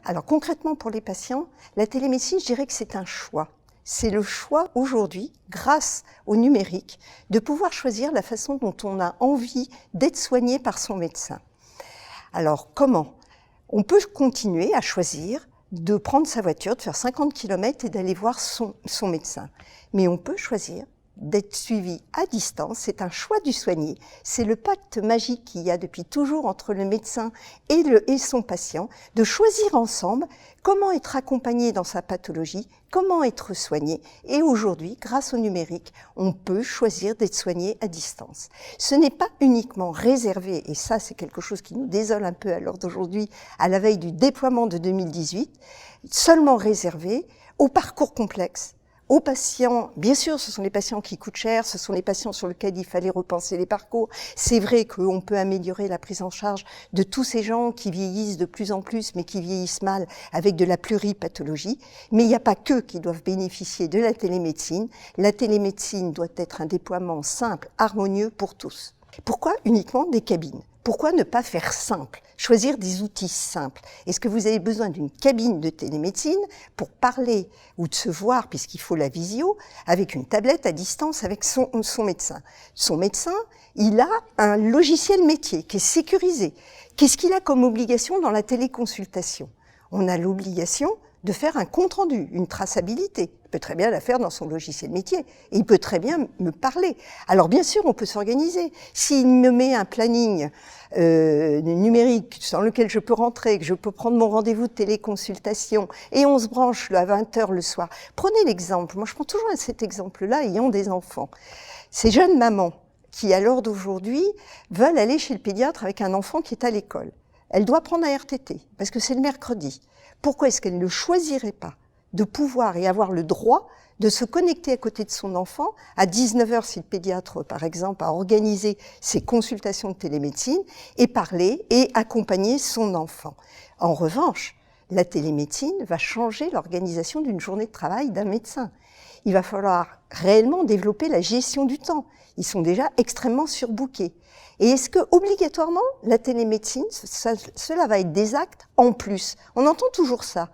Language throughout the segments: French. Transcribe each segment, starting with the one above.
Alors concrètement pour les patients, la télémédecine, je dirais que c'est un choix. C'est le choix aujourd'hui, grâce au numérique, de pouvoir choisir la façon dont on a envie d'être soigné par son médecin. Alors comment? On peut continuer à choisir de prendre sa voiture, de faire 50 km et d'aller voir son médecin. Mais on peut choisir d'être suivi à distance, c'est un choix du soigné, c'est le pacte magique qu'il y a depuis toujours entre le médecin et son patient, de choisir ensemble comment être accompagné dans sa pathologie, comment être soigné. Et aujourd'hui, grâce au numérique, on peut choisir d'être soigné à distance. Ce n'est pas uniquement réservé, et ça c'est quelque chose qui nous désole un peu à l'heure d'aujourd'hui, à la veille du déploiement de 2018, seulement réservé aux parcours complexes, aux patients. Bien sûr, ce sont les patients qui coûtent cher, ce sont les patients sur lesquels il fallait repenser les parcours. C'est vrai qu'on peut améliorer la prise en charge de tous ces gens qui vieillissent de plus en plus, mais qui vieillissent mal avec de la pluripathologie. Mais il n'y a pas qu'eux qui doivent bénéficier de la télémédecine. La télémédecine doit être un déploiement simple, harmonieux pour tous. Pourquoi uniquement des cabines ? Pourquoi ne pas faire simple? Choisir des outils simples. Est-ce que vous avez besoin d'une cabine de télémédecine pour parler ou de se voir, puisqu'il faut la visio, avec une tablette à distance avec son médecin? Son médecin, il a un logiciel métier qui est sécurisé. Qu'est-ce qu'il a comme obligation dans la téléconsultation? On a l'obligation de faire un compte-rendu, une traçabilité. Il peut très bien la faire dans son logiciel métier. Et il peut très bien me parler. Alors bien sûr, on peut s'organiser. S'il me met un planning numérique dans lequel je peux rentrer, que je peux prendre mon rendez-vous de téléconsultation, et on se branche à 20h le soir. Prenez l'exemple. Moi, je prends toujours cet exemple-là, ayant des enfants. Ces jeunes mamans qui, à l'heure d'aujourd'hui, veulent aller chez le pédiatre avec un enfant qui est à l'école. Elle doit prendre un RTT, parce que c'est le mercredi. Pourquoi est-ce qu'elle ne choisirait pas de pouvoir et avoir le droit de se connecter à côté de son enfant à 19h si le pédiatre, par exemple, a organisé ses consultations de télémédecine et parler et accompagner son enfant. En revanche, la télémédecine va changer l'organisation d'une journée de travail d'un médecin. Il va falloir réellement développer la gestion du temps. Ils sont déjà extrêmement surbookés. Et est-ce que, obligatoirement, la télémédecine, cela va être des actes en plus? On entend toujours ça.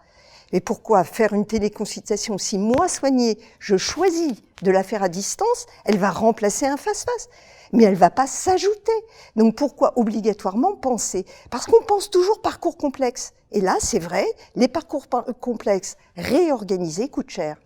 Mais pourquoi faire une téléconsultation? Si moi, soignée, je choisis de la faire à distance, elle va remplacer un face-face. Mais elle ne va pas s'ajouter. Donc pourquoi obligatoirement penser? Parce qu'on pense toujours parcours complexe. Et là, c'est vrai, les parcours complexes réorganisés coûtent cher.